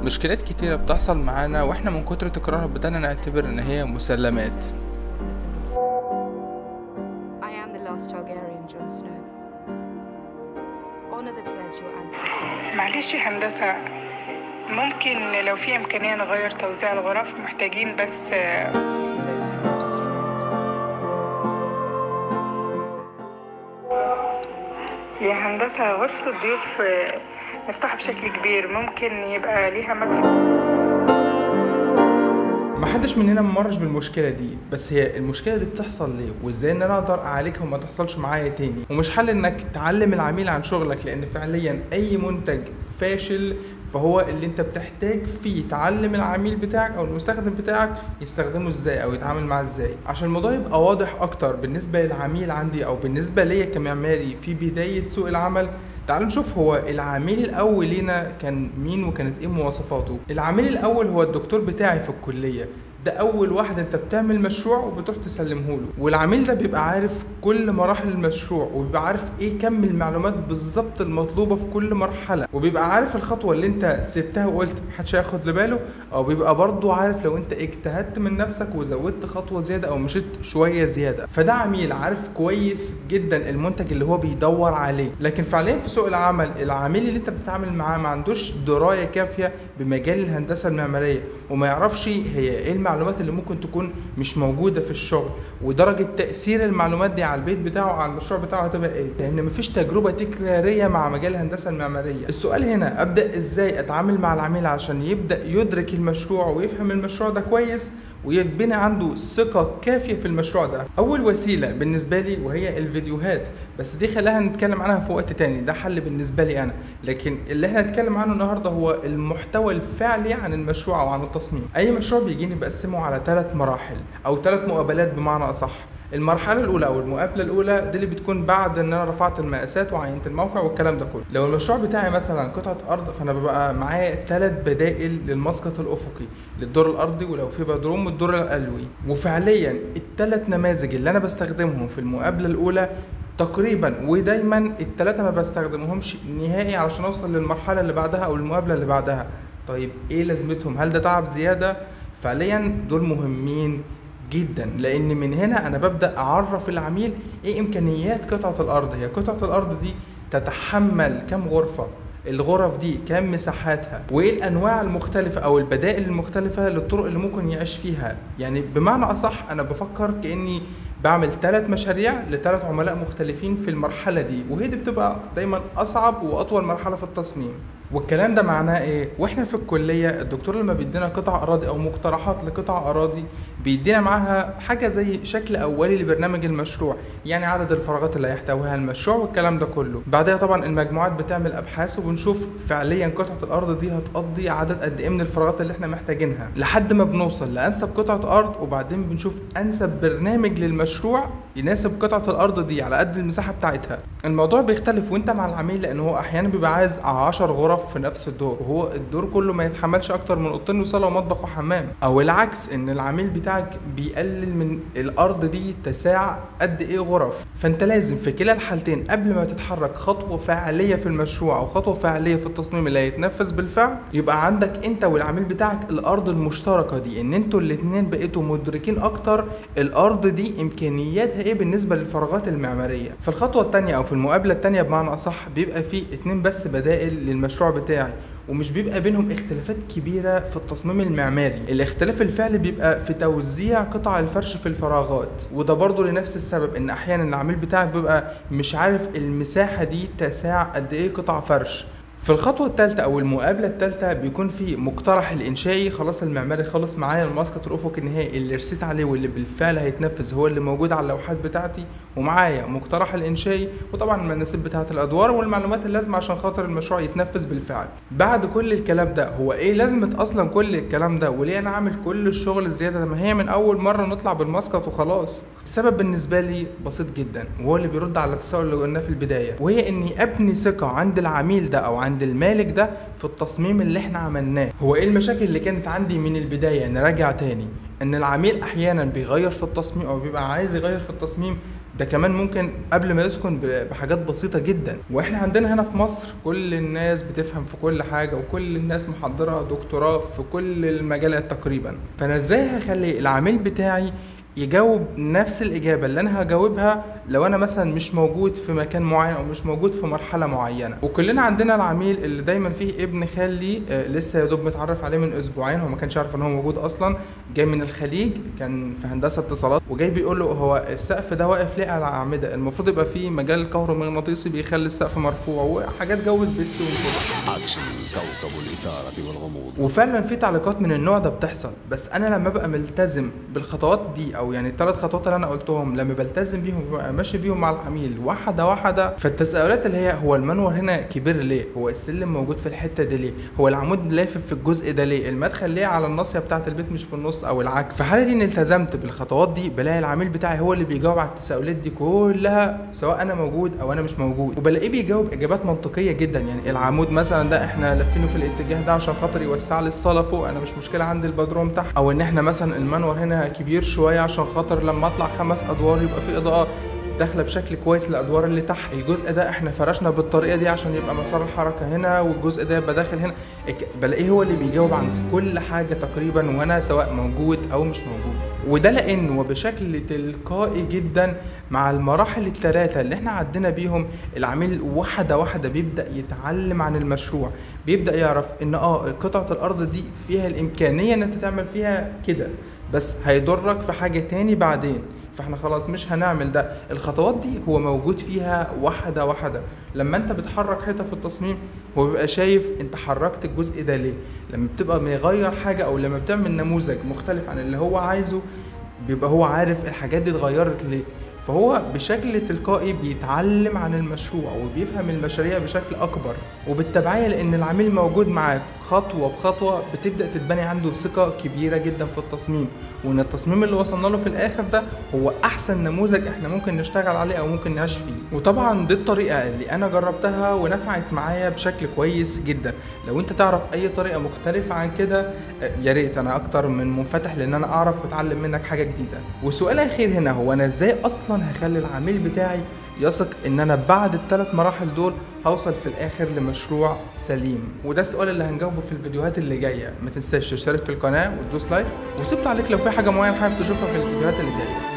مشكلات كتيرة بتحصل معانا واحنا من كتر تكرارها بدأنا نعتبر ان هي مسلمات. I am the last Targaryen, Jon Snow. Honor the pledge your ancestors. معلش يا هندسة، ممكن لو في إمكانية نغير توزيع الغرف؟ محتاجين بس From those who were destroyed. يا هندسة غرفة الضيوف مفتوحة بشكل كبير، ممكن يبقى ليها مدخل. محدش مننا ممرش بالمشكلة دي، بس هي المشكلة دي بتحصل ليه وازاي ان انا اقدر اعالجها وما تحصلش معايا تاني. ومش حل انك تعلم العميل عن شغلك، لان فعليا اي منتج فاشل فهو اللي انت بتحتاج فيه تعلم العميل بتاعك او المستخدم بتاعك يستخدمه ازاي او يتعامل معاه ازاي، عشان الموضوع يبقى واضح اكتر بالنسبة للعميل عندي او بالنسبة ليا كمعماري في بداية سوق العمل. تعالوا نشوف هو العميل الاول لينا كان مين وكانت ايه مواصفاته. العميل الاول هو الدكتور بتاعي في الكلية، ده اول واحد انت بتعمل مشروع وبتروح تسلمه له، والعميل ده بيبقى عارف كل مراحل المشروع وبيبقى عارف ايه كم المعلومات بالظبط المطلوبه في كل مرحله، وبيبقى عارف الخطوه اللي انت سبتها وقلت محدش هياخد باله، او بيبقى برضو عارف لو انت اجتهدت من نفسك وزودت خطوه زياده او مشيت شويه زياده. فده عميل عارف كويس جدا المنتج اللي هو بيدور عليه. لكن فعليا في سوق العمل العميل اللي انت بتتعامل معاه ما عندوش درايه كافيه بمجال الهندسه المعماريه، وما يعرفش هي ايه المعلومات اللي ممكن تكون مش موجوده في الشغل، ودرجه تاثير المعلومات دي على البيت بتاعه على المشروع بتاعه هتبقى ايه، لان مفيش تجربه تكراريه مع مجال الهندسه المعماريه. السؤال هنا ابدا ازاي اتعامل مع العميل عشان يبدا يدرك المشروع ويفهم المشروع ده كويس ويتبني عنده ثقة كافية في المشروع ده. أول وسيلة بالنسبة لي وهي الفيديوهات، بس دي خليها نتكلم عنها في وقت تاني، ده حل بالنسبة لي أنا، لكن اللي احنا هنتكلم عنه النهاردة هو المحتوى الفعلي عن المشروع أو عن التصميم. أي مشروع بيجيني بقسمه على 3 مراحل أو 3 مقابلات بمعنى أصح. المرحلة الأولى أو المقابلة الأولى دي اللي بتكون بعد إن أنا رفعت المقاسات وعينت الموقع والكلام ده كله. لو المشروع بتاعي مثلا قطعة أرض فأنا ببقى معايا 3 بدائل للمسقط الأفقي للدور الأرضي، ولو في بدروم الدور العلوي. وفعليا ال3 نماذج اللي أنا بستخدمهم في المقابلة الأولى تقريبا ودايما ال3 ما بستخدمهمش نهائي علشان أوصل للمرحلة اللي بعدها أو المقابلة اللي بعدها. طيب إيه لازمتهم؟ هل ده تعب زيادة؟ فعليا دول مهمين جدا، لان من هنا انا ببدا اعرف العميل ايه امكانيات قطعه الارض. هي قطعه الارض دي تتحمل كم غرفه، الغرف دي كم مساحاتها، وايه الانواع المختلفه او البدائل المختلفه للطرق اللي ممكن يعيش فيها. يعني بمعنى اصح انا بفكر كاني بعمل 3 مشاريع ل3 عملاء مختلفين في المرحله دي، وهي دي بتبقى دايما اصعب واطول مرحله في التصميم. والكلام ده معناه ايه؟ واحنا في الكليه الدكتور لما بيدينا قطع اراضي او مقترحات لقطع اراضي بيدينا معاها حاجه زي شكل اولي لبرنامج المشروع، يعني عدد الفراغات اللي هيحتويها المشروع والكلام ده كله. بعدها طبعا المجموعات بتعمل ابحاث وبنشوف فعليا قطعه الارض دي هتقضي عدد قد ايه من الفراغات اللي احنا محتاجينها، لحد ما بنوصل لانسب قطعه ارض، وبعدين بنشوف انسب برنامج للمشروع يناسب قطعه الارض دي على قد المساحه بتاعتها. الموضوع بيختلف وانت مع العميل، لان هو احيانا بيبقى عايز 10 غرف في نفس الدور، وهو الدور كله ما يتحملش اكتر من اوضتين وصاله ومطبخ وحمام، او العكس ان العميل بتاعك بيقلل من الارض دي تساع قد ايه غرف. فانت لازم في كلا الحالتين قبل ما تتحرك خطوه فعاليه في المشروع او خطوه فعاليه في التصميم اللي هيتنفذ بالفعل، يبقى عندك انت والعميل بتاعك الارض المشتركه دي، ان انتوا الاثنين بقيتوا مدركين اكتر الارض دي امكانياتها ايه بالنسبه للفراغات المعماريه. في الخطوه الثانيه او في المقابله الثانيه بمعنى اصح بيبقى في 2 بس بدائل للمشروع بتاعي، ومش بيبقى بينهم اختلافات كبيرة في التصميم المعماري. الاختلاف الفعلي بيبقى في توزيع قطع الفرش في الفراغات، وده برضو لنفس السبب ان احيانا العميل بتاعك بيبقى مش عارف المساحة دي تساع قد ايه قطع فرش. في الخطوة الثالثة أو المقابلة الثالثة بيكون في مقترح الإنشائي. خلاص المعماري خلص معايا المسقط الأفقي النهائي اللي رسيت عليه واللي بالفعل هيتنفذ هو اللي موجود على اللوحات بتاعتي، ومعايا مقترح الإنشائي وطبعا المناسيب بتاعة الأدوار والمعلومات اللازمة عشان خاطر المشروع يتنفذ بالفعل. بعد كل الكلام ده هو إيه لازمة أصلا كل الكلام ده؟ وليه أنا عامل كل الشغل الزيادة ده؟ ما هي من أول مرة نطلع بالمسقط وخلاص. السبب بالنسبة لي بسيط جدا، وهو اللي بيرد على التساؤل اللي قلناه في البداية، وهي إني أبني ثقة عند العميل ده أو عند المالك ده في التصميم اللي احنا عملناه. هو ايه المشاكل اللي كانت عندي من البداية؟ نراجع تاني ان العميل احيانا بيغير في التصميم او بيبقى عايز يغير في التصميم ده كمان ممكن قبل ما يسكن بحاجات بسيطة جدا. واحنا عندنا هنا في مصر كل الناس بتفهم في كل حاجة، وكل الناس محضرة دكتوراه في كل المجالات تقريبا. فانا ازاي هخلي العميل بتاعي يجاوب نفس الإجابة اللي أنا هجاوبها لو أنا مثلا مش موجود في مكان معين أو مش موجود في مرحلة معينة؟ وكلنا عندنا العميل اللي دايما فيه ابن خالي لسه يا دوب متعرف عليه من أسبوعين، هو ما كانش عارف إن هو موجود أصلا، جاي من الخليج، كان في هندسة اتصالات، وجاي بيقول له هو السقف ده واقف ليه على أعمدة؟ المفروض يبقى فيه مجال الكهرومغناطيسي بيخلي السقف مرفوع وحاجات جو سبيستون كده. كوكب الإثارة والغموض. وفعلا في تعليقات من النوع ده بتحصل، بس أنا لما ببقى ملتزم بالخطوات دي، أو يعني ال3 خطوات اللي انا قلتهم، لما بلتزم بيهم وببقى ماشي بيهم مع العميل واحده واحده، فالتساؤلات اللي هو المنور هنا كبير ليه؟ هو السلم موجود في الحته دي ليه؟ هو العمود لافف في الجزء ده ليه؟ المدخل ليه على الناصيه بتاعه البيت مش في النص او العكس؟ في حالتي اني التزمت بالخطوات دي، بلاقي العميل بتاعي هو اللي بيجاوب على التساؤلات دي كلها، سواء انا موجود او انا مش موجود، وبلاقيه بيجاوب اجابات منطقيه جدا. يعني العمود مثلا ده احنا لافينه في الاتجاه ده عشان خاطر يوسع لي الصاله فوق، انا مش مشكله عندي البدروم تحت، او ان احنا مثلا المنور هنا كبير شويه عشان خاطر لما اطلع 5 ادوار يبقى في اضاءه داخله بشكل كويس للادوار اللي تحت، الجزء ده احنا فرشنا بالطريقه دي عشان يبقى مسار الحركه هنا، والجزء ده يبقى داخل هنا. بلاقيه هو اللي بيجاوب عن كل حاجه تقريبا، وانا سواء موجود او مش موجود. وده لانه وبشكل تلقائي جدا مع المراحل ال3 اللي احنا عدينا بيهم، العميل واحده واحده بيبدا يتعلم عن المشروع، بيبدا يعرف ان قطعه الارض دي فيها الامكانيه ان انت تعمل فيها كده، بس هيضرك في حاجه تاني بعدين، فاحنا خلاص مش هنعمل ده. الخطوات دي هو موجود فيها واحده واحده. لما انت بتحرك حته في التصميم هو بيبقى شايف انت حركت الجزء ده ليه. لما بتبقى مغير حاجه او لما بتعمل نموذج مختلف عن اللي هو عايزه، بيبقى هو عارف الحاجات دي اتغيرت ليه، فهو بشكل تلقائي بيتعلم عن المشروع وبيفهم المشاريع بشكل اكبر. وبالتبعية لان العميل موجود معاك خطوة بخطوة، بتبدأ تتبني عنده ثقة كبيرة جدا في التصميم، وان التصميم اللي وصلنا له في الاخر ده هو احسن نموذج احنا ممكن نشتغل عليه او ممكن نعيش فيه. وطبعا دي الطريقة اللي انا جربتها ونفعت معايا بشكل كويس جدا. لو انت تعرف اي طريقة مختلفة عن كده يا ريت، انا اكتر من منفتح لان انا اعرف واتعلم منك حاجة جديدة. وسؤال اخير هنا هو انا ازاي اصلا هخلي العميل بتاعي يثق ان انا بعد ال3 مراحل دول هوصل في الاخر لمشروع سليم؟ وده السؤال اللي هنجاوبه في الفيديوهات اللي جايه. ما تنساش تشترك في القناه وتدوس لايك، وسيب تعليق لو في حاجه معينه حابب تشوفها في الفيديوهات اللي جايه.